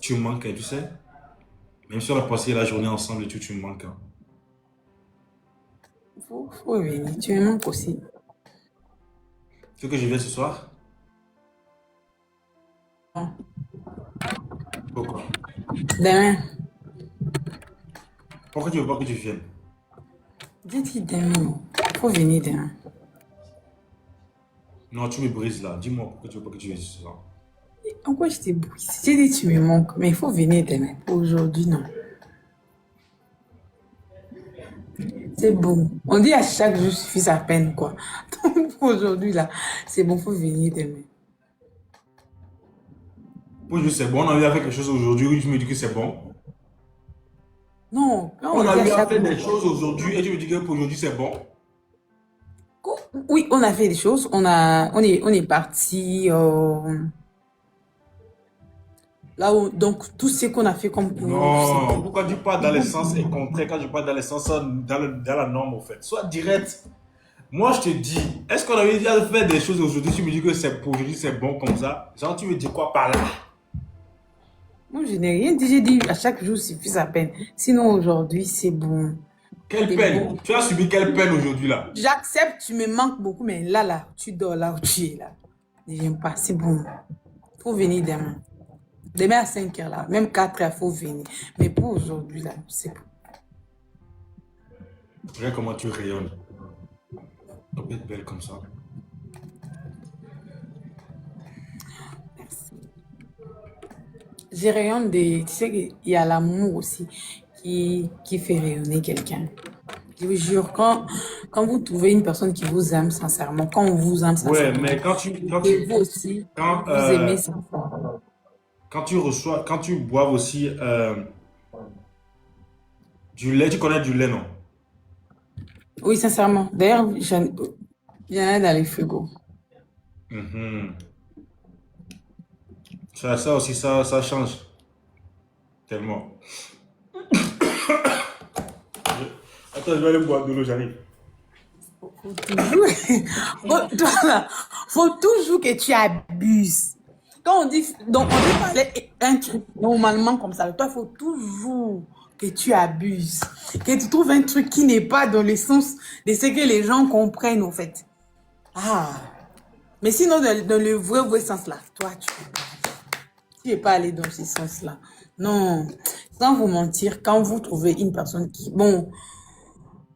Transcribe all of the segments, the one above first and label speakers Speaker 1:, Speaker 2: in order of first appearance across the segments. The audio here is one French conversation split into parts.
Speaker 1: tu me manques, hein, tu sais. Même si on a passé la journée ensemble et tout, tu me manques, hein.
Speaker 2: Faut venir. Tu me manques aussi.
Speaker 1: Tu veux que je vienne ce soir?
Speaker 2: Bon.
Speaker 1: Pourquoi?
Speaker 2: Demain.
Speaker 1: Pourquoi tu veux pas que tu viennes?
Speaker 2: Dis demain. Faut venir demain.
Speaker 1: Non, tu me brises là. Dis-moi pourquoi tu veux pas que tu viennes ce soir.
Speaker 2: En quoi je t'ai bouillé? J'ai dit tu me manques, mais il faut venir demain. Aujourd'hui, non. C'est bon. On dit à chaque jour suffit sa peine, quoi. Donc, pour aujourd'hui, là, c'est bon, faut venir demain.
Speaker 1: Pour juste, c'est bon, on a eu à faire quelque chose aujourd'hui, oui, tu me dis que c'est bon.
Speaker 2: Non, quand
Speaker 1: On
Speaker 2: on
Speaker 1: a
Speaker 2: dit à
Speaker 1: eu à
Speaker 2: chaque
Speaker 1: faire
Speaker 2: jour.
Speaker 1: des choses aujourd'hui et tu me dis que pour aujourd'hui c'est bon.
Speaker 2: Oui, on a fait des choses. On est parti. Là où, donc, tout ce qu'on a fait comme pour,
Speaker 1: Non,
Speaker 2: c'était.
Speaker 1: pourquoi tu pars dans le sens et contraire quand je pars dans le sens dans la norme au fait. Sois direct. Moi je te dis, est-ce qu'on avait déjà fait des choses aujourd'hui, tu me dis que c'est pour aujourd'hui c'est bon comme ça. Genre tu me dis quoi par là?
Speaker 2: Moi, je n'ai rien dit. J'ai dit à chaque jour suffit sa peine. Sinon, aujourd'hui, c'est bon.
Speaker 1: Quelle
Speaker 2: C'est
Speaker 1: peine?
Speaker 2: bon.
Speaker 1: Tu as subi quelle peine aujourd'hui là?
Speaker 2: J'accepte, tu me manques beaucoup, mais là, tu dors là où tu es là. Ne viens pas, c'est bon. Faut venir demain. Demain à 5 heures là, même 4 heures, faut venir. Mais pour aujourd'hui là, c'est bon.
Speaker 1: Regarde comment tu rayonnes. Tu peux être belle comme ça.
Speaker 2: Merci. J'ai rayonne des. Tu sais qu'il y a l'amour aussi qui fait rayonner quelqu'un. Je vous jure, quand vous trouvez une personne qui vous aime sincèrement, quand on vous aime
Speaker 1: Ouais,
Speaker 2: sincèrement,
Speaker 1: mais
Speaker 2: et vous aussi,
Speaker 1: quand,
Speaker 2: vous aimez sincèrement.
Speaker 1: quand tu reçois, quand tu bois aussi du lait, tu connais du lait, non?
Speaker 2: Oui, sincèrement. D'ailleurs, j'en ai dans les frigos.
Speaker 1: Mhm. Ça aussi, ça change tellement. Attends, je vais aller boire de l'eau, j'arrive.
Speaker 2: Faut toujours, toi là, faut toujours que tu abuses. Quand on dit, donc on dit parler un truc normalement comme ça, toi, il faut toujours que tu abuses, que tu trouves un truc qui n'est pas dans le sens de ce que les gens comprennent, en fait. Ah, mais sinon, dans le vrai sens là, toi, tu es pas allé dans ce sens-là. Non, sans vous mentir, quand vous trouvez une personne qui, bon,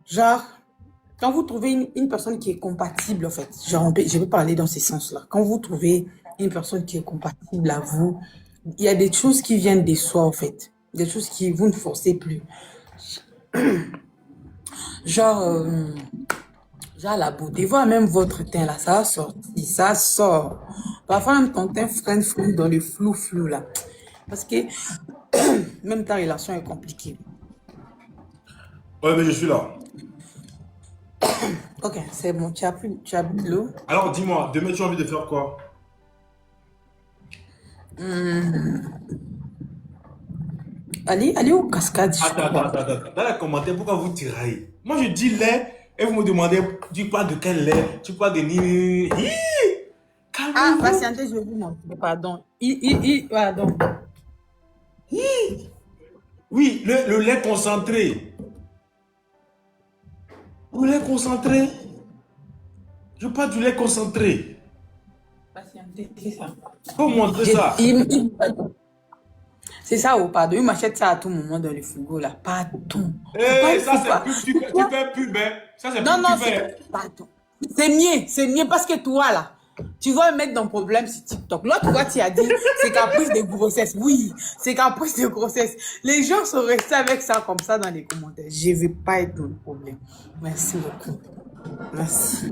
Speaker 2: genre, quand vous trouvez une personne qui est compatible, en fait, genre, je vais parler dans ce sens-là. Quand vous trouvez une personne qui est compatible à vous, il y a des choses qui viennent de soi, en fait. Des choses qui vous ne forcez plus. Genre, genre la beauté, voire même votre teint, là, ça sortir, ça sort. Parfois, même ton teint freine flou dans le flou, là. Parce que même ta relation est compliquée.
Speaker 1: Ouais, mais je suis là.
Speaker 2: Ok, c'est bon, tu as bu de l'eau.
Speaker 1: Alors, dis-moi, demain, tu as envie de faire quoi?
Speaker 2: Allez aux cascades, je
Speaker 1: Attends, attends,
Speaker 2: crois.
Speaker 1: attends, attends. Dans les commentaires, pourquoi vous tiraillez? Moi, je dis lait et vous me demandez, tu parles de quel lait? Tu parles de ni. Hi.
Speaker 2: Ah,
Speaker 1: Calmez-vous.
Speaker 2: patientez, je vais vous montrer, pardon. Pardon.
Speaker 1: Oui, le lait concentré. Le lait concentré. Je parle du lait concentré.
Speaker 2: Patientez, c'est ça.
Speaker 1: Faut montrer ça.
Speaker 2: C'est ça, oh, pardon. Il m'achète ça à tout moment dans le frigo, là. Pardon.
Speaker 1: Eh,
Speaker 2: Il
Speaker 1: ça
Speaker 2: faut
Speaker 1: c'est
Speaker 2: pas.
Speaker 1: pub, tu
Speaker 2: Toi,
Speaker 1: fais pub, hein. Ça c'est
Speaker 2: non,
Speaker 1: pub,
Speaker 2: non,
Speaker 1: tu
Speaker 2: c'est
Speaker 1: fais,
Speaker 2: pas.
Speaker 1: hein.
Speaker 2: Pardon. C'est mieux, parce que toi, là, tu vas mettre dans problème sur TikTok. L'autre fois, tu as dit, c'est caprice de grossesse. Oui, c'est caprice de grossesse. Les gens sont restés avec ça comme ça dans les commentaires. Je ne vais pas être dans le problème. Merci beaucoup. Merci.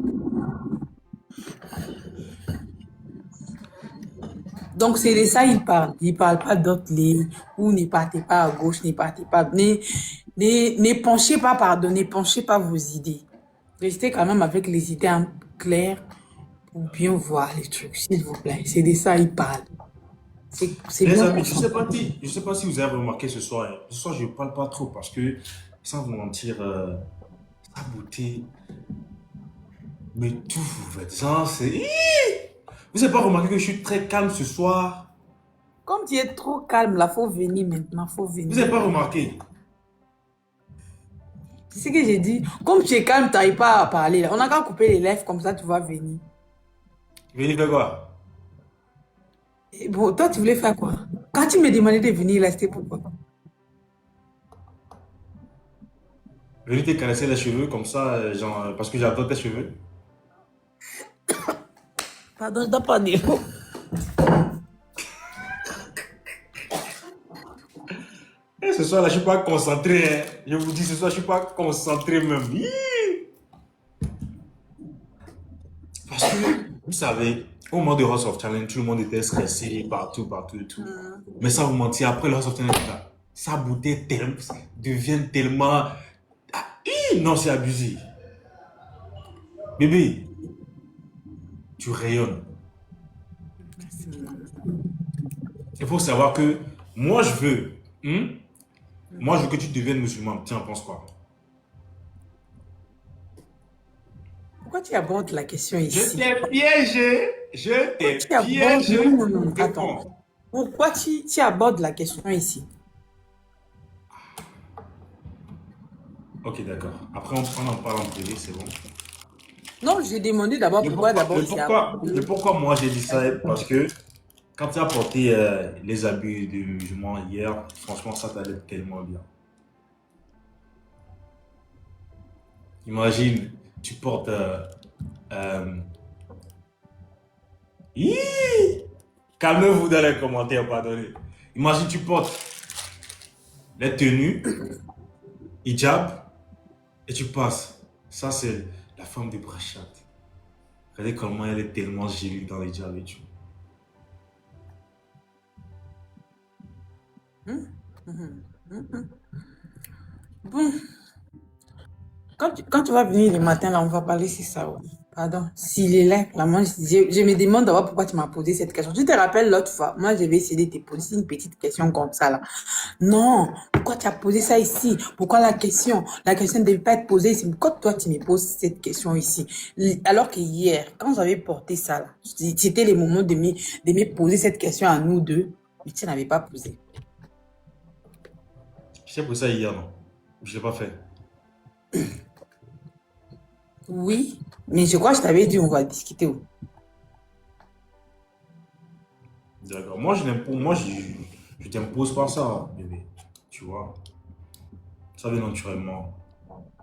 Speaker 2: Donc, c'est de ça il parle. Il parle pas d'autres lignes, ou ne partez pas à gauche, ne partez pas, ne penchez pas, pardon, ne penchez pas vos idées. Restez quand même avec les idées claires pour bien voir les trucs, s'il vous plaît. C'est de ça il parle. C'est
Speaker 1: Les
Speaker 2: bien
Speaker 1: amis,
Speaker 2: concentré.
Speaker 1: je sais pas si vous avez remarqué ce soir, hein. Ce soir, je parle pas trop parce que, sans vous mentir, sa beauté, mais tout vous faites ça, c'est. Hi. Vous n'avez pas remarqué que je suis très calme ce soir?
Speaker 2: Comme tu es trop calme, là, faut venir maintenant, faut
Speaker 1: Vous
Speaker 2: venir.
Speaker 1: n'avez pas remarqué?
Speaker 2: C'est ce que j'ai dit. Comme tu es calme, tu n'arrives pas à parler. Là. On n'a qu'à couper les lèvres, comme ça, tu vas venir.
Speaker 1: Venez faire quoi?
Speaker 2: Et bon, toi, tu voulais faire quoi? Quand tu me demandais de venir, là, c'était pourquoi?
Speaker 1: Venez te caresser les cheveux comme ça, genre, parce que j'adore tes cheveux.
Speaker 2: Pardon, je dois pas dire.
Speaker 1: Et ce soir là, je ne suis pas concentré. Hein. Je vous dis, ce soir, je ne suis pas concentré même. Parce que, vous savez, au moment de House of Challenge, tout le monde était stressé, partout, partout et tout. Mais sans vous mentir, après le House of Challenge, là, sa beauté devient tellement... Non, c'est abusé. Bébé, tu rayonnes. Il faut savoir que moi, je veux... Moi, je veux que tu deviennes musulman. Tiens, pense quoi?
Speaker 2: Pourquoi tu abordes la question
Speaker 1: Je
Speaker 2: ici?
Speaker 1: t'ai piégé. Je t'ai
Speaker 2: Tu abordes...
Speaker 1: piégé.
Speaker 2: Non, attends. Pourquoi tu abordes la question ici?
Speaker 1: Ok, d'accord. Après, on en parle en privé, c'est bon.
Speaker 2: Non, j'ai demandé d'abord pourquoi d'abord
Speaker 1: Pourquoi moi j'ai dit ça? Parce que quand tu as porté les habits de musulman hier, franchement, ça t'allait tellement bien. Imagine, tu portes. Hi! Calmez-vous dans les commentaires, pardonnez. Imagine, tu portes les tenues, hijab, et tu passes. Ça, c'est la femme de Brachat. Regardez comment elle est tellement jolie dans les hijab et tout.
Speaker 2: Bon, quand tu vas venir le matin, là, on va parler c'est ça. Ouais. Pardon. S'il est là, moi, je me demande d'abord pourquoi tu m'as posé cette question. Tu te rappelles l'autre fois, moi, je vais essayer de te poser une petite question comme ça, là. Non, pourquoi tu as posé ça ici? Pourquoi la question? La question ne devait pas être posée ici. Pourquoi toi, tu me poses cette question ici? Alors que hier, quand j'avais porté ça, là, c'était le moment de me poser cette question à nous deux, mais tu n'avais pas posé.
Speaker 1: Je t'ai posé ça hier, non? Je ne l'ai pas fait.
Speaker 2: Oui, mais je crois que je t'avais dit on va discuter.
Speaker 1: D'accord. Moi, je t'impose pas ça, bébé. Tu vois. Ça vient naturellement.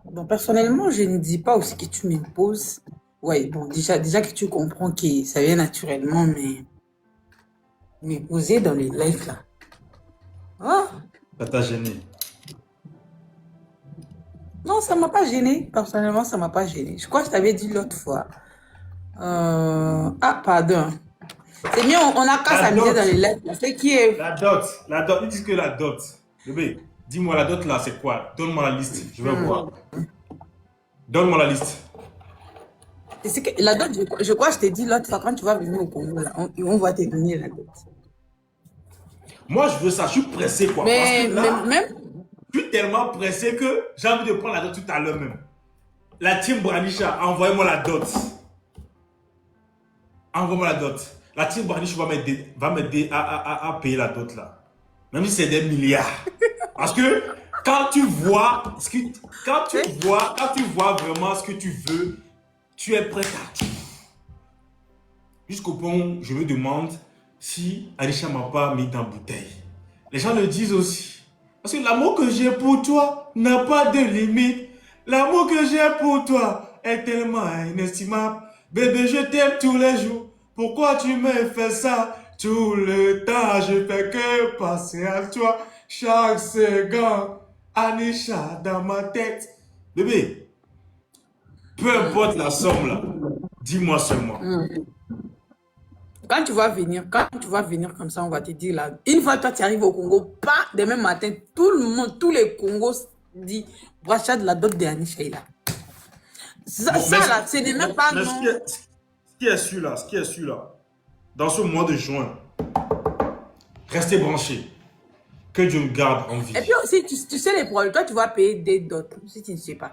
Speaker 2: Bon, personnellement, je ne dis pas aussi que tu m'imposes. Ouais, bon, déjà que tu comprends que ça vient naturellement, mais m'imposer dans les lives là. Ah,
Speaker 1: Ça t'a gêné.
Speaker 2: non, ça m'a pas gêné. Personnellement, ça m'a pas gêné. Je crois que je t'avais dit l'autre fois. Ah, pardon. C'est mieux, on a qu'à s'amuser dans les lives. C'est qui est.
Speaker 1: La dot. Ils disent que la dot. Bébé, dis-moi la dot là, c'est quoi? Donne-moi la liste. Je vais voir. Donne-moi la liste.
Speaker 2: C'est que la dot, je crois que je t'ai dit l'autre fois, quand tu vas venir au Congo, là, on va te donner la dot.
Speaker 1: Moi, je veux ça. Je suis pressé, quoi.
Speaker 2: Mais,
Speaker 1: Parce que là,
Speaker 2: même.
Speaker 1: je suis tellement pressé que j'ai envie de prendre la dot tout à l'heure même. La team Branisha, envoyez-moi la dot. Envoie-moi la dot. La team Branisha va m'aider à payer la dot là. Même si c'est des milliards. Parce que quand tu vois vraiment ce que tu veux, tu es prêt à tout. Jusqu'au point où je me demande si Anisha m'a pas mis dans la bouteille. Les gens le disent aussi. Parce que l'amour que j'ai pour toi n'a pas de limite. L'amour que j'ai pour toi est tellement inestimable. Bébé, je t'aime tous les jours. Pourquoi tu me fais ça? Tout le temps, je fais que penser à toi. Chaque seconde, Anisha dans ma tête. Bébé, peu importe la somme là, dis-moi seulement.
Speaker 2: Quand tu vas venir comme ça, on va te dire là. Une fois que toi tu arrives au Congo, pas demain matin, tout le monde, tous les Congos disent Brachat de la dot de Anisha là. Ça, là, ce n'est même pas non.
Speaker 1: Ce qui est sûr là, dans ce mois de juin, restez branchés. Que Dieu me garde en vie.
Speaker 2: Et puis aussi, tu sais les problèmes, toi tu vas payer des dots, si tu ne sais pas.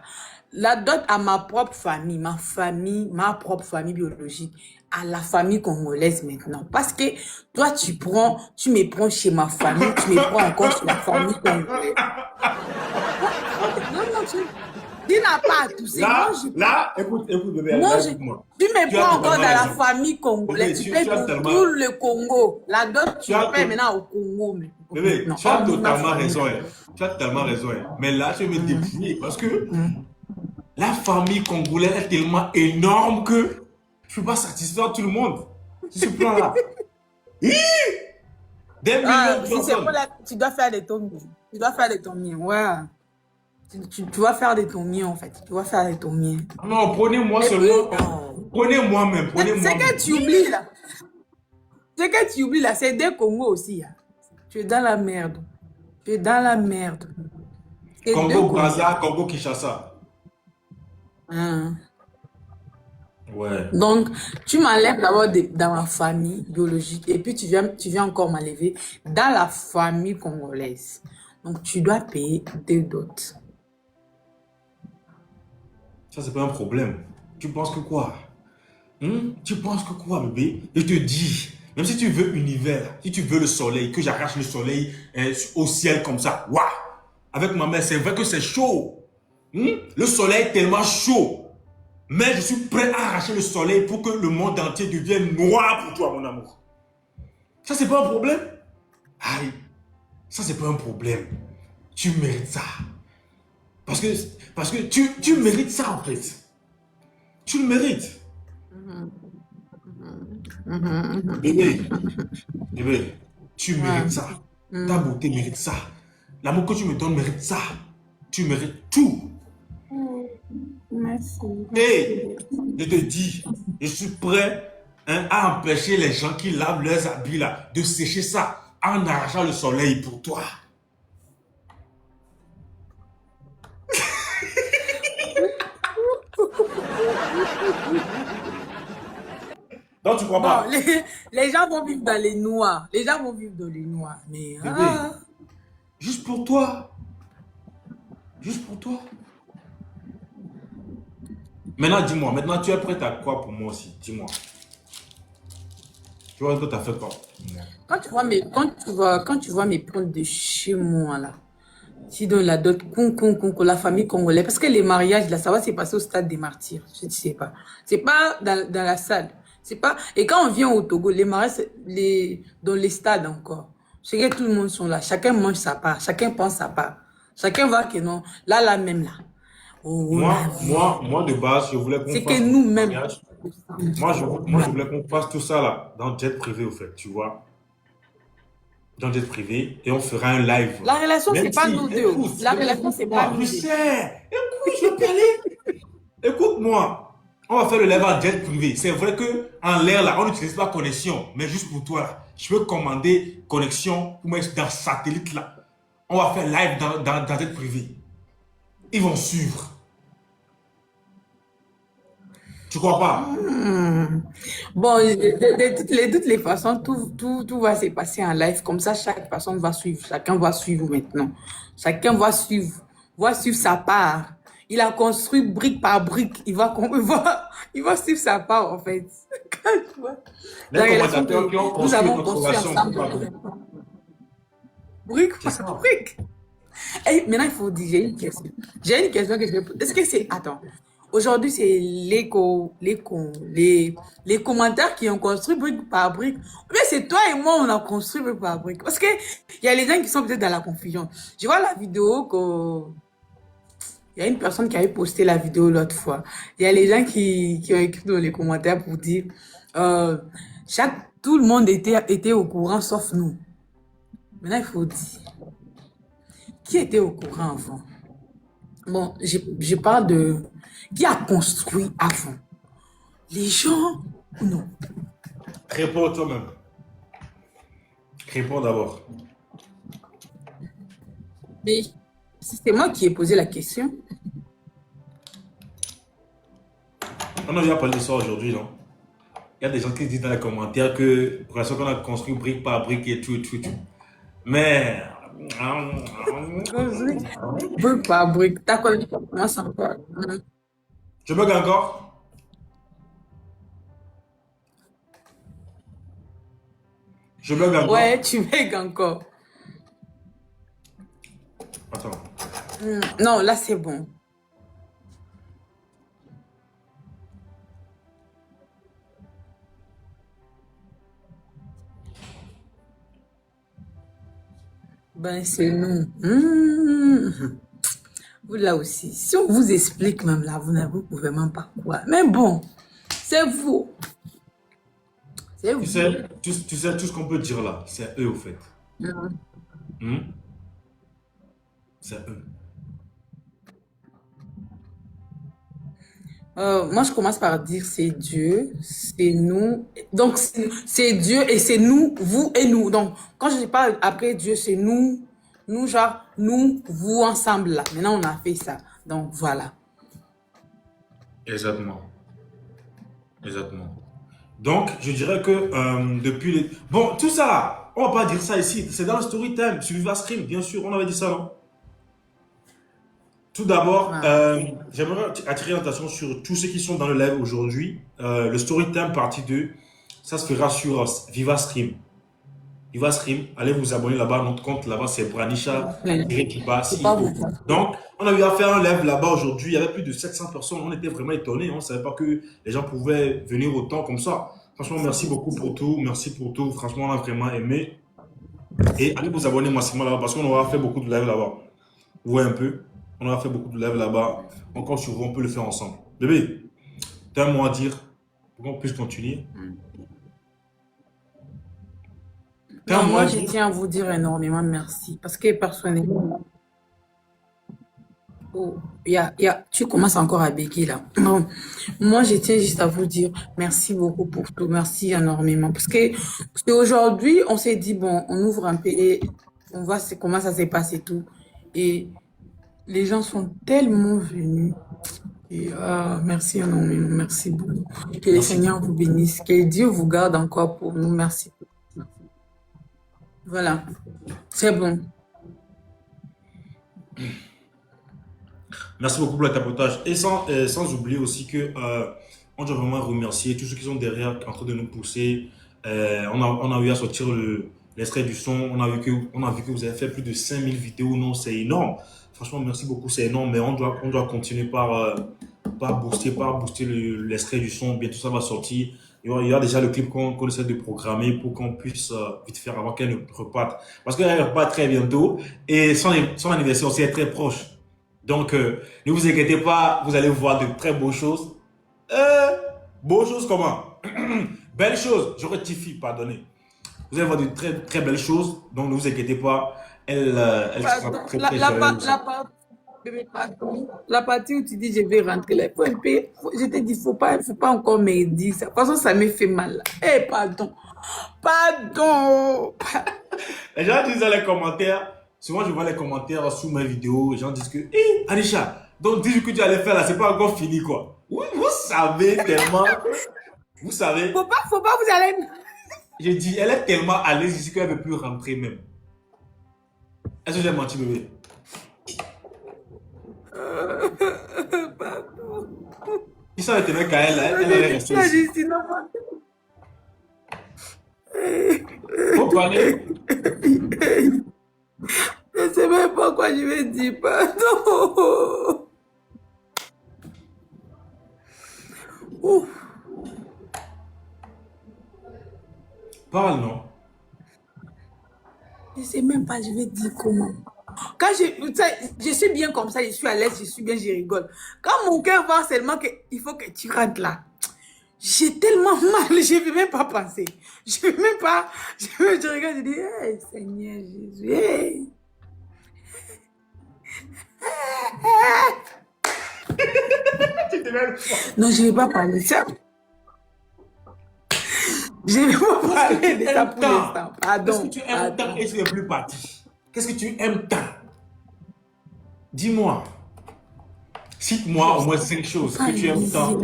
Speaker 2: La dot à ma propre famille, ma propre famille biologique, à la famille congolaise maintenant. Parce que toi, tu me prends chez ma famille, tu me prends encore chez la famille congolaise. Non, non, tu n'as pas à tousser.
Speaker 1: Écoute, bébé,
Speaker 2: Moi,
Speaker 1: là, écoute-moi.
Speaker 2: tu me
Speaker 1: Tu as
Speaker 2: prends encore dans
Speaker 1: totalement
Speaker 2: la
Speaker 1: raison.
Speaker 2: famille
Speaker 1: Bébé,
Speaker 2: congolaise. Tu payes
Speaker 1: tu as
Speaker 2: pour
Speaker 1: tellement,
Speaker 2: tout le Congo. La dot, tu
Speaker 1: tu as
Speaker 2: payes
Speaker 1: to-
Speaker 2: maintenant au Congo.
Speaker 1: bébé,
Speaker 2: Maintenant,
Speaker 1: tu as
Speaker 2: hormis ma
Speaker 1: totalement
Speaker 2: famille.
Speaker 1: raison, hein. Tu as tellement raison, hein. Mais là, je vais me déplier parce que
Speaker 2: Mm.
Speaker 1: la famille congolaise est tellement énorme que je ne peux pas satisfaire tout le monde sur ce plan-là. Des millions
Speaker 2: Ah,
Speaker 1: de
Speaker 2: si c'est pour
Speaker 1: personnes.
Speaker 2: là, tu dois faire des tomies. Tu dois faire des tomies, ouais. Tu vas faire des tomies, en fait. Tu vas faire des tomies.
Speaker 1: Non, prenez-moi
Speaker 2: Et puis,
Speaker 1: seulement. Prenez-moi même,
Speaker 2: c'est
Speaker 1: prenez-moi
Speaker 2: que
Speaker 1: même.
Speaker 2: tu oublies, là. C'est que tu oublies, là. C'est des Congo aussi, hein. Tu es dans la merde. Tu es dans la merde. C'est deux
Speaker 1: Congo,
Speaker 2: Congo.
Speaker 1: Brazza, Congo, Kinshasa.
Speaker 2: Hein.
Speaker 1: Ouais.
Speaker 2: Donc, tu m'enlèves d'abord dans ma famille biologique et puis tu viens encore m'enlever dans la famille congolaise. Donc, tu dois payer des dots.
Speaker 1: Ça, c'est pas un problème. Tu penses que quoi? Tu penses que quoi, bébé? Je te dis, même si tu veux univers, si tu veux le soleil, que j'arrache le soleil au ciel comme ça, waouh! Avec ma mère, c'est vrai que c'est chaud. Le soleil est tellement chaud. Mais je suis prêt à arracher le soleil pour que le monde entier devienne noir pour toi, mon amour. Ça, c'est pas un problème? Aïe, ça, c'est pas un problème. Tu mérites ça. Parce que tu mérites ça, en fait. Tu le mérites. Bébé, bébé, tu
Speaker 2: Ouais.
Speaker 1: mérites ça. Ta beauté mérite ça. L'amour que tu me donnes mérite ça. Tu mérites tout.
Speaker 2: Merci.
Speaker 1: Et je te dis, je suis prêt à empêcher les gens qui lavent leurs habits là de sécher ça en arrachant le soleil pour toi. Donc tu crois
Speaker 2: Bon,
Speaker 1: pas?
Speaker 2: les gens vont vivre dans les noirs. Les gens vont vivre dans les noirs. Mais
Speaker 1: Bébé, juste pour toi. Juste pour toi. Maintenant, dis-moi, maintenant tu es prête à quoi pour moi aussi? Dis-moi. Tu vois que tu as fait quoi?
Speaker 2: quand tu vois mes plantes de chez moi là, tu donnes la dot, la famille congolaise. Parce que les mariages là, ça va se passer au stade des martyrs. Je ne sais pas. C'est pas dans la salle. C'est pas. Et quand on vient au Togo, les mariages, dans les stades encore. C'est que tout le monde sont là. Chacun mange sa part. Chacun pense sa part. Chacun voit que non. Là, même là. Oh,
Speaker 1: Moi, de base, je voulais qu'on
Speaker 2: c'est
Speaker 1: fasse
Speaker 2: que
Speaker 1: un
Speaker 2: nous-mêmes.
Speaker 1: mariage. Moi, je voulais qu'on fasse tout ça là, dans jet privé, au fait, tu vois. Dans jet privé, et on fera un live.
Speaker 2: La relation, c'est
Speaker 1: Même
Speaker 2: pas
Speaker 1: si,
Speaker 2: nous deux.
Speaker 1: écoute,
Speaker 2: La relation, c'est pas nous
Speaker 1: je
Speaker 2: deux.
Speaker 1: sais. Écoute, je vais parler. Écoute-moi. On va faire le live en jet privé. C'est vrai que en l'air là, on n'utilise pas connexion, mais juste pour toi là, je peux commander connexion pour mettre dans satellite là. On va faire live dans jet privé. Ils vont suivre. Tu crois pas?
Speaker 2: Bon, de toutes les façons, tout va se passer en live. Comme ça, chaque personne va suivre. Chacun va suivre maintenant. Chacun va suivre sa part. Il a construit brique par brique. Il va suivre sa part, en fait. Quand tu vois, la
Speaker 1: Les
Speaker 2: relation
Speaker 1: commentateurs qui ont
Speaker 2: nous
Speaker 1: construit
Speaker 2: avons
Speaker 1: notre
Speaker 2: construit
Speaker 1: relation.
Speaker 2: ensemble. Brique
Speaker 1: C'est ça.
Speaker 2: par brique. Et maintenant, il faut dire, j'ai une question que je vais poser. Est-ce que c'est... Attends. Aujourd'hui, c'est les commentaires qui ont construit brique par brique. Mais c'est toi et moi, on a construit brique par brique. Parce que il y a les gens qui sont peut-être dans la confusion. Je vois la vidéo que... Il y a une personne qui avait posté la vidéo l'autre fois. Il y a les gens qui ont écrit dans les commentaires pour dire tout le monde était au courant sauf nous. Maintenant, il faut dire, qui était au courant avant? Bon, je parle de qui a construit avant. Les gens ou non?
Speaker 1: Réponds toi-même. Réponds d'abord.
Speaker 2: Mais c'est moi qui ai posé la question.
Speaker 1: On a déjà parlé de ça aujourd'hui, non? Il y a des gens qui disent dans les commentaires que pour l'instant qu'on a construit brique par brique et tout. Mais...
Speaker 2: Brique par brique. T'as connu comment ça va?
Speaker 1: Je me gagne encore? Je bug
Speaker 2: Ouais,
Speaker 1: encore.
Speaker 2: tu bègues encore.
Speaker 1: Attends.
Speaker 2: Non, là, c'est bon. Ben, c'est nous. Vous, là aussi, si on vous explique même là, vous n'avez vraiment pas quoi. Mais bon, c'est vous. C'est
Speaker 1: Tu
Speaker 2: vous.
Speaker 1: sais, tu sais, tout ce qu'on peut dire là, c'est eux au fait. Hmm? C'est eux.
Speaker 2: Moi, je commence par dire c'est Dieu, c'est nous. Donc, c'est Dieu et c'est nous, vous et nous. Donc, quand je parle après Dieu, c'est nous, nous, genre, nous, vous ensemble là. Maintenant, on a fait ça. Donc, voilà.
Speaker 1: Exactement. Exactement. Donc, je dirais que depuis les... Bon, tout ça là, on va pas dire ça ici. C'est dans le story time, sur Viva Stream, bien sûr. On avait dit ça, non? Tout d'abord,
Speaker 2: Voilà.
Speaker 1: j'aimerais attirer l'attention sur tous ceux qui sont dans le live aujourd'hui. Le story time partie 2, ça se fera sur Viva Stream. Viva Stream, allez vous abonner là-bas. Notre compte là-bas, c'est Branisha Kiba
Speaker 2: Faut pas vous
Speaker 1: CEO. Donc, on a eu à faire un live là-bas aujourd'hui. Il y avait plus de 700 personnes. On était vraiment étonnés. On ne savait pas que les gens pouvaient venir autant comme ça. Franchement, merci beaucoup pour tout. Merci pour tout. Franchement, on a vraiment aimé. Et allez vous abonner massivement là-bas parce qu'on aura fait beaucoup de live là-bas. Vous voyez un peu? On aura fait beaucoup de live là-bas. Encore sur vous, on peut le faire ensemble. Bébé, tu as un mot à dire pour qu'on puisse continuer? Tu as un
Speaker 2: Non,
Speaker 1: mot à
Speaker 2: moi, je
Speaker 1: dire?
Speaker 2: tiens à vous dire énormément merci. Parce que personnellement, oh, tu commences encore à béquer là. Non, moi, je tiens juste à vous dire merci beaucoup pour tout. Merci énormément. Parce qu'aujourd'hui, on s'est dit, bon, on ouvre un peu et on voit comment ça s'est passé tout. Et les gens sont tellement venus. Et merci énormément. Merci beaucoup. Que le
Speaker 1: Merci.
Speaker 2: Seigneur vous bénisse. Que Dieu vous garde encore pour nous. Merci. Voilà. C'est bon.
Speaker 1: Merci beaucoup pour le tapotage. Et sans oublier aussi que on doit vraiment remercier tous ceux qui sont derrière, en train de nous pousser. On a eu à sortir l'extrait du son. On a vu que vous avez fait plus de 5000 vidéos. Non, c'est énorme. Franchement, merci beaucoup, c'est énorme. Mais on doit continuer par booster l'extrait du son. Bientôt, ça va sortir. Il y aura déjà le clip qu'on essaie de programmer pour qu'on puisse vite faire avant qu'elle ne reparte. Parce qu'elle repart très bientôt. Et son anniversaire aussi est très proche. Donc, ne vous inquiétez pas, vous allez voir de très beaux choses. Euh, Beaux choses comment? Belles choses, je rectifie, pardonnez. Vous allez voir de très, très belles choses, donc ne vous inquiétez pas, elle sera
Speaker 2: Pardon,
Speaker 1: très, très joyeuse aussi.
Speaker 2: bébé, pardon. La partie où tu dis je vais rentrer là, je t'ai dit, faut pas encore me dire ça. De toute façon, ça me fait mal là. Eh, pardon. Pardon.
Speaker 1: Les gens disent dans les commentaires, souvent je vois les commentaires sous mes vidéos, les gens disent que, hé, Anisha, donc dis que tu allais faire là, c'est pas encore fini quoi. Oui, vous savez tellement, vous savez,
Speaker 2: Faut pas, vous allez.
Speaker 1: j'ai dit, elle est tellement à l'aise ici qu'elle ne veut plus rentrer même. Est-ce que j'ai menti, bébé?
Speaker 2: Pardon.
Speaker 1: Si ça était qu'à elle, elle allait rester
Speaker 2: Tu as
Speaker 1: ici.
Speaker 2: dit sinon.
Speaker 1: Faut parler.
Speaker 2: Je sais même pas quoi je vais dire. Pardon. Ouf.
Speaker 1: Parle, non?
Speaker 2: Je sais même pas, je vais dire comment. Quand tu sais, je suis bien comme ça, je suis à l'aise, je suis bien, je rigole. Quand mon cœur va seulement qu'il faut que tu rentres là, j'ai tellement mal, je ne vais même pas penser. Je ne vais même pas, je regarde, je dis, hey, Seigneur Jésus, hey. Non, je ne vais pas parler de ça. Je ne vais pas parler de ça pour l'instant.
Speaker 1: Qu'est-ce que
Speaker 2: Pardon.
Speaker 1: tu aimes tant et tu n'es plus parti? Qu'est-ce que tu aimes tant? Dis-moi. Cite-moi au moins 5 choses que tu aimes tant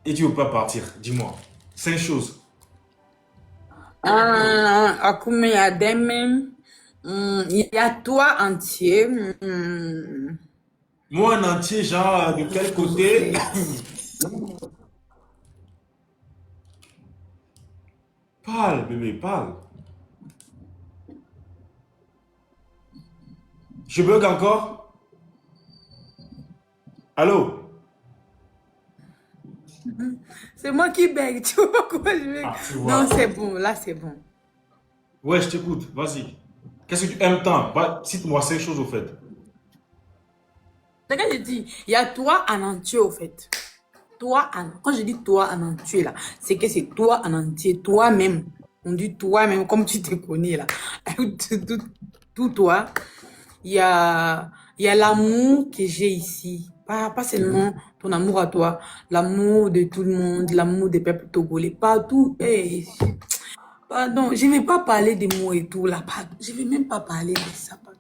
Speaker 1: et tu ne veux pas partir. Dis-moi. 5 choses.
Speaker 2: Akume Ademe, il y a toi entier.
Speaker 1: Moi en entier, genre, de quel côté? Parle, bébé, parle. Je bug encore? Allô?
Speaker 2: C'est moi qui bègue, tu vois pourquoi je bègue?
Speaker 1: Ah, tu vois.
Speaker 2: Non, c'est bon, là c'est bon.
Speaker 1: Ouais, je t'écoute, vas-y. Qu'est-ce que tu aimes tant? Cite-moi ces choses au fait.
Speaker 2: C'est ce que je dis, il y a toi en entier au fait. Toi, quand je dis toi en entier là, c'est que c'est toi en entier, toi-même. On dit toi-même comme tu te connais là. Tout toi. Il y a l'amour que j'ai ici. Pas seulement ton amour à toi, l'amour de tout le monde, l'amour des peuples togolais, partout. Hey, pardon, je ne vais pas parler des mots et tout là. Pardon, je ne vais même pas parler de ça. Pardon.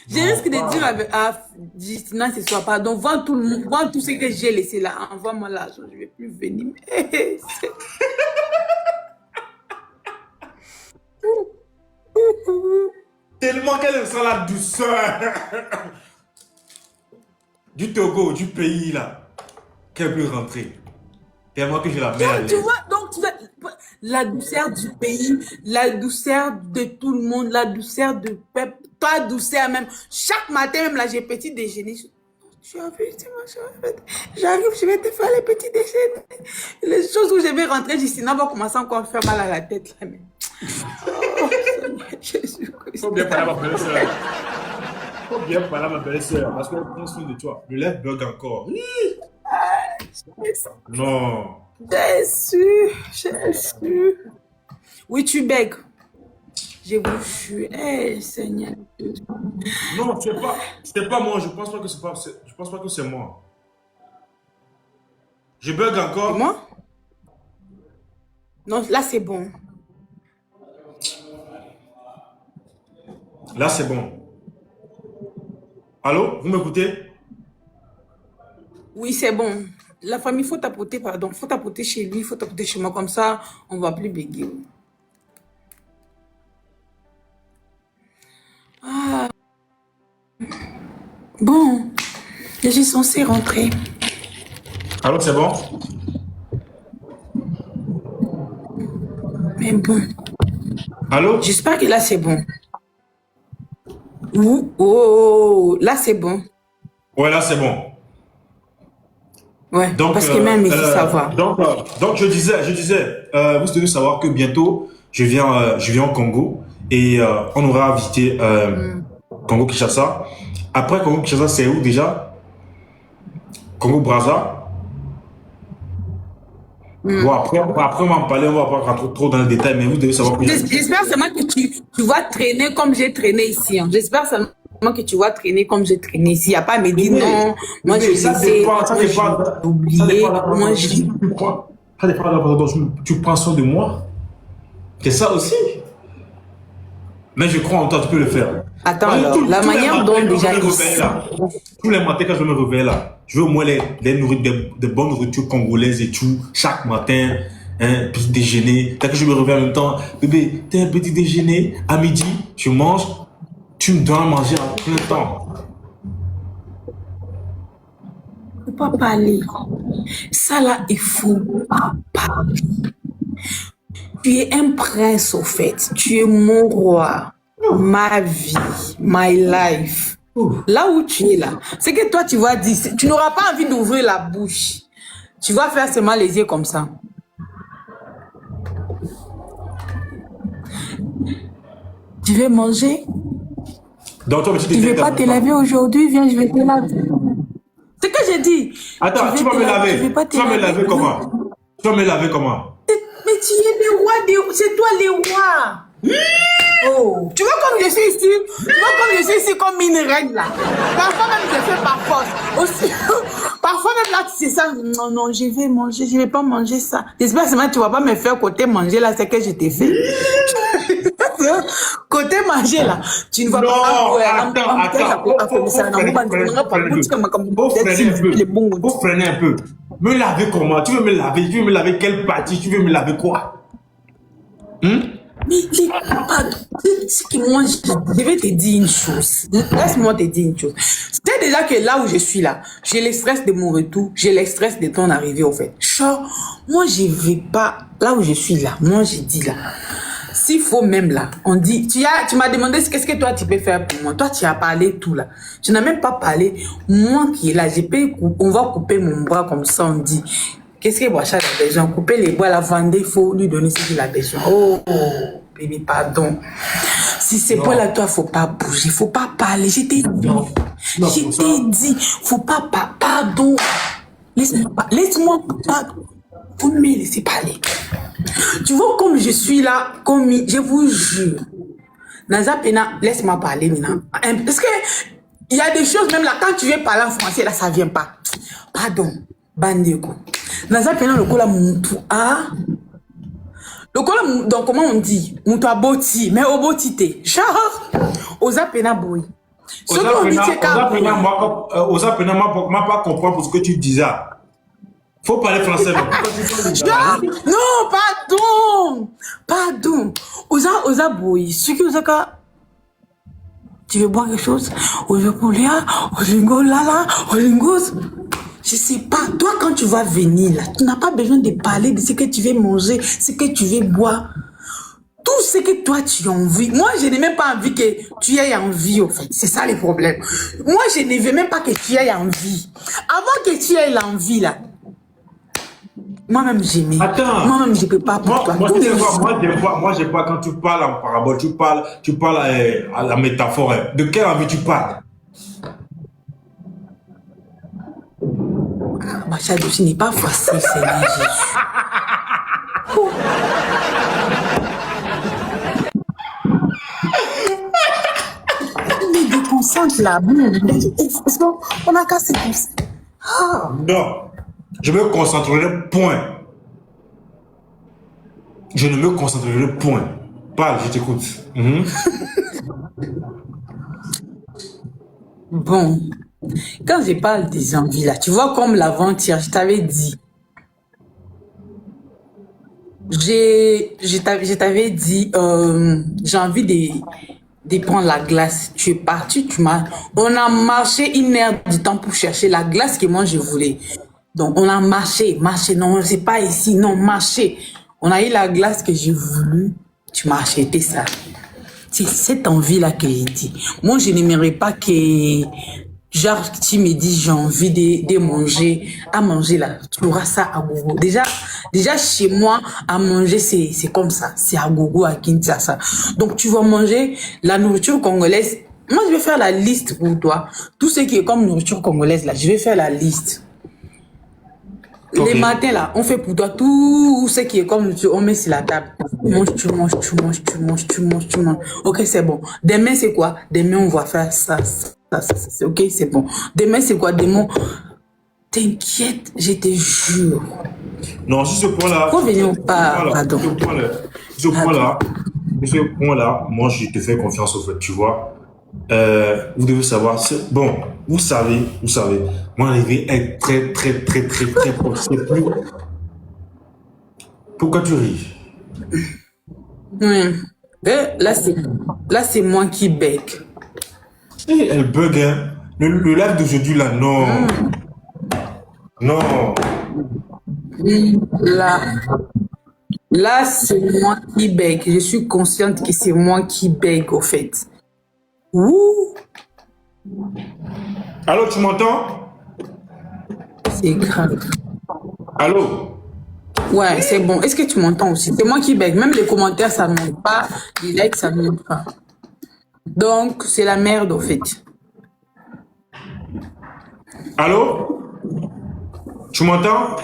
Speaker 2: Je
Speaker 1: Non,
Speaker 2: risque de dire à Justina ce soir, pardon, vois tout le monde, vois tout ce que j'ai laissé là, envoie-moi l'argent, je ne vais plus venir.
Speaker 1: tellement qu'elle sent la douceur du Togo, du pays là, qu'elle peut rentrer. Tellement que je la mets à
Speaker 2: Tu
Speaker 1: l'aise.
Speaker 2: vois, donc tu vois, la douceur du pays, la douceur de tout le monde, la douceur du peuple, ta douceur même. Chaque matin, même là, j'ai petit déjeuner. Tu as vu, tu vois, j'arrive, je vais te faire les petits déjeuners. Les choses où je vais rentrer, Justina va commencer encore à faire mal à la tête là. Mais... Oh, Seigneur Jésus-Christ.
Speaker 1: Faut bien parler à ma belle-sœur. Faut bien parler à ma belle-sœur parce qu'elle prend soin de toi. Le lève bug encore. Non.
Speaker 2: J'ai su. Oui, tu bègues. Je vous jure. Hey, Seigneur.
Speaker 1: Non, c'est pas moi. Je pense pas que c'est pas, je pense pas que c'est moi. Je bug encore.
Speaker 2: Moi? Non, là, c'est bon.
Speaker 1: Là, c'est bon. Allô, vous m'écoutez?
Speaker 2: Oui, c'est bon. La famille, faut t'apporter, pardon. Faut t'apporter chez lui, faut t'apporter chez moi. Comme ça, on va plus béguer. Ah. Bon. Je suis censée rentrer.
Speaker 1: Allô, c'est bon?
Speaker 2: Mais bon.
Speaker 1: Allô?
Speaker 2: J'espère que là, c'est bon. Oh, là, c'est bon.
Speaker 1: Ouais, là, c'est bon.
Speaker 2: Ouais,
Speaker 1: Donc,
Speaker 2: parce que même ici, ça va.
Speaker 1: Donc je disais, vous devez savoir que bientôt, je viens au Congo et on aura visité Congo-Kinshasa. Après Congo-Kinshasa, c'est où déjà? Congo-Brazza. Bon, après, on va en parler, on va pas rentrer trop dans le détail, mais vous devez savoir que
Speaker 2: J'espère seulement que tu vas traîner comme j'ai traîné ici. Hein. J'espère seulement que tu vas traîner comme j'ai traîné ici. Il n'y a pas à me dire non, moi je sais, moi j'ai oublié, moi j'ai...
Speaker 1: Ça dépend de la façon dont tu prends soin de moi. C'est ça aussi. Mais je crois en toi, tu peux le faire.
Speaker 2: Attends, alors, la manière dont déjà ici...
Speaker 1: Tous les matins, quand je me réveille là, je veux au moins les nourrir de bonnes nourritures congolaises et tout. Chaque matin, hein, petit déjeuner. Dès que je me réveille en même temps, bébé, t'as un petit déjeuner. À midi, tu manges, tu me donnes à manger en plein temps.
Speaker 2: Il ne faut pas parler. Ça là, il faut pas parler. Tu es un prince au fait. Tu es mon roi. Ma vie. My life. Là où tu es là, c'est que toi tu vas dire, tu n'auras pas envie d'ouvrir la bouche. Tu vas faire seulement les yeux comme ça. Tu veux manger?
Speaker 1: Donc, toi,
Speaker 2: tu ne veux pas te laver aujourd'hui? Viens, je vais te laver. C'est que j'ai dit.
Speaker 1: Attends, tu vas me laver. Tu vas me laver comment? Tu vas me laver comment?
Speaker 2: Mais tu es le roi, c'est toi le roi. Oh, tu vois comme je suis ici, comme une reine là. Parfois même je fais par force. Aussi, parfois même là c'est ça. Non, je vais manger, je vais pas manger ça. J'espère que tu vas pas me faire côté manger là, c'est que je t'ai fait. Côté manger là, tu ne vas pas.
Speaker 1: Faut freiner un peu. Me laver comment? Tu veux me laver? Tu veux me laver quelle partie? Tu veux me laver quoi?
Speaker 2: Mais c'est que moi, je vais te dire une chose. Laisse-moi te dire une chose. C'est déjà que là où je suis là, j'ai le stress de mon retour, j'ai le stress de ton arrivée au fait. Genre, moi, je vais pas, là où je suis là, moi, j'ai dit là, s'il faut même là, on dit, tu m'as demandé qu'est-ce que toi tu peux faire pour moi. Toi, tu as parlé tout là. Tu n'as même pas parlé. Moi qui est là, on va couper mon bras comme ça, on dit. Qu'est-ce que Boacha a besoin? Couper les bois, la vendre, il faut lui donner ce qu'il a besoin. Oh, bébé, pardon. Si c'est pour là, toi, faut pas bouger, faut pas parler. Je t'ai dit. Je t'ai dit, faut pas, pardon. Laisse-moi, pardon. Vous ne me laissez parler. Tu vois comme je suis là, comme je vous jure. Naza Pena, laisse-moi parler maintenant. Parce que il y a des choses, même là, quand tu veux parler en français, là, ça vient pas. Pardon, bandeko. Naza Pena, le cola moutou a. Le cola, donc comment on dit? Moutou a boti, mais au botité. Genre, Oza Pena boy.
Speaker 1: Oza Pena m'a pas compris pour ce que tu disais. Faut parler français.
Speaker 2: Non, pardon. Oza boy. Ce qui Oza ka. Tu veux boire quelque chose? Oza poulia, olingo lala, olingos. Je sais pas. Toi, quand tu vas venir là, tu n'as pas besoin de parler de ce que tu veux manger, ce que tu veux boire. Tout ce que toi tu as envie. Moi, je n'ai même pas envie que tu aies envie, au fait. C'est ça le problème. Moi, je ne veux même pas que tu aies envie. Avant que tu aies l'envie là. Moi-même, j'aimais.
Speaker 1: Attends.
Speaker 2: Moi-même, je ne peux pas pour toi.
Speaker 1: Moi, j'ai pas quand tu parles en parabole, tu parles à la métaphore. De quelle envie tu parles?
Speaker 2: Ma chère ce n'est pas facile, Seigneur Jésus. Mais déconcentre là. On a cassé comme ça.
Speaker 1: Non. Je me concentrerai, point. Je ne me concentrerai, point. Parle, je t'écoute.
Speaker 2: Bon. Quand je parle des envies là, tu vois comme l'avant-hier, je t'avais dit. Je t'avais dit, j'ai envie de prendre la glace. Tu es parti, on a marché 1 heure du temps pour chercher la glace que moi je voulais. Donc, on a marché, non, c'est pas ici, non, marché. On a eu la glace que j'ai voulu, tu m'as acheté ça. C'est cette envie-là que j'ai dit. Moi, je n'aimerais pas que, genre, tu me dis, j'ai envie de manger, à manger là, tu auras ça à gogo. Déjà, chez moi, à manger, c'est comme ça, c'est à gogo, à Kinshasa. Donc, tu vas manger la nourriture congolaise. Moi, je vais faire la liste pour toi. Tout ce qui est comme nourriture congolaise là, je vais faire la liste. Okay. Les matins là, on fait pour toi tout ce qui est comme on met sur la table. Tu manges. Ok, c'est bon. Demain, c'est quoi? Demain, on va faire ça. Ok, c'est bon. Demain, c'est quoi? Demain, t'inquiète, je te jure.
Speaker 1: Non, sur ce point-là.
Speaker 2: Faut venir pas, pardon.
Speaker 1: Sur ce point-là, moi, je te fais confiance au fait, tu vois. Vous devez savoir, bon, vous savez, mon arrivée est très proche. C'est plus. Pourquoi tu ris?
Speaker 2: Là, c'est moi qui bug.
Speaker 1: Et elle bug, hein. Le live d'aujourd'hui, là, non. Non.
Speaker 2: Là, c'est moi qui bug. Je suis consciente que c'est moi qui bug, au fait. Ouh.
Speaker 1: Allô, tu m'entends?
Speaker 2: C'est grave.
Speaker 1: Allô?
Speaker 2: Ouais, c'est bon. Est-ce que tu m'entends aussi? C'est moi qui bug. Même les commentaires, ça ne monte pas. Les likes, ça ne monte pas. Donc, c'est la merde, au fait.
Speaker 1: Allô? Tu m'entends?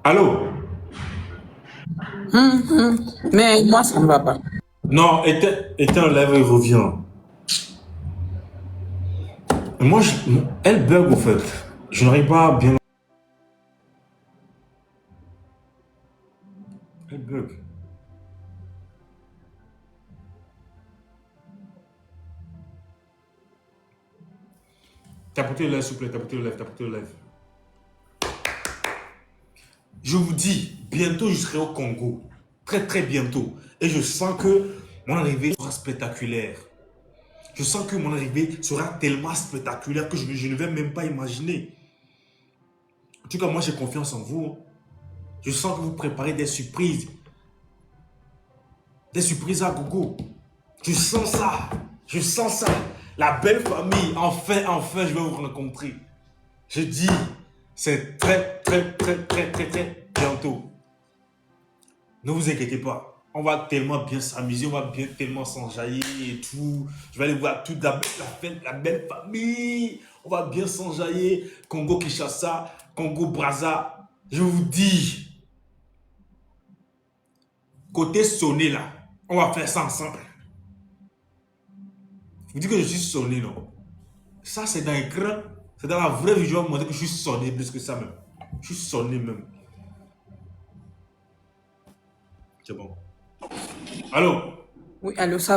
Speaker 1: Allô?
Speaker 2: Mais moi, ça ne va pas.
Speaker 1: Non, éteins le live et reviens. Moi, elle bug au fait. Je n'arrive pas à bien. Elle bug. Tapotez le live, s'il vous plaît. Tapotez le live. Je vous dis, bientôt, je serai au Congo. Très bientôt. Et je sens que mon arrivée sera spectaculaire. Je sens que mon arrivée sera tellement spectaculaire que je ne vais même pas imaginer. En tout cas, moi, j'ai confiance en vous. Je sens que vous préparez des surprises. des surprises à gogo. Je sens ça. Je sens ça. La belle famille, enfin, enfin, je vais vous rencontrer. Je dis, c'est très bientôt. Ne vous inquiétez pas. On va tellement bien s'amuser, on va bien tellement s'enjailler et tout. Je vais aller voir toute la belle famille. On va bien s'enjailler. Congo Kinshasa, Congo Brazza. Je vous dis, côté sonné là, on va faire ça ensemble. Je vous dis que je suis sonné, non? Ça, c'est dans l'écran. C'est dans la vraie vie, je vais vous montrer que je suis sonné plus que ça même. Je suis sonné même. C'est bon. Allô?
Speaker 2: Oui, allô, ça